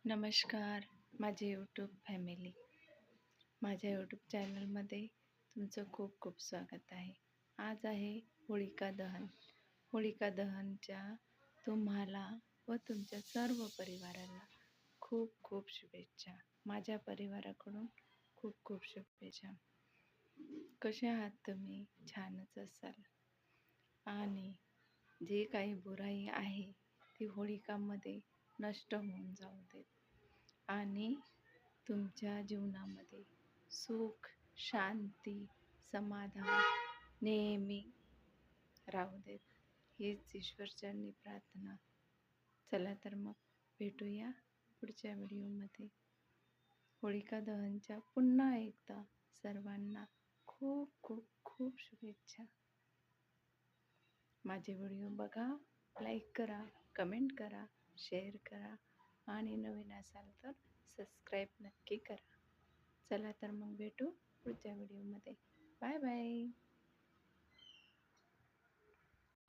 नमस्कार माझे YouTube family. माझ्या यूट्यूब चॅनलमध्ये तुमचं खूप खूप स्वागत आहे. आज आहे होळिका दहन. होळिका दहनच्या तुम्हाला व तुमच्या सर्व परिवाराला खूप खूप शुभेच्छा. माझ्या परिवाराकडून खूप खूप शुभेच्छा. कसे आहात तुम्ही? छानच असाल. आणि जे काही बुराई आहे ती होळिकामध्ये नष्ट होऊन जाऊ देत आणि तुमच्या जीवनामध्ये सुख, शांती, समाधान नेहमी राहू देत, हीच ईश्वरचरणी प्रार्थना. चला तर मग भेटूया पुढच्या व्हिडिओमध्ये. होळिका दहनच्या पुन्हा एकदा सर्वांना खूप खूप खूप शुभेच्छा. माझे व्हिडिओ बघा, लाईक करा, कमेंट करा, शेअर करा आणि नवीन असाल तर सबस्क्राईब नक्की करा. चला तर मग भेटू पुढच्या व्हिडिओमध्ये. Bye bye.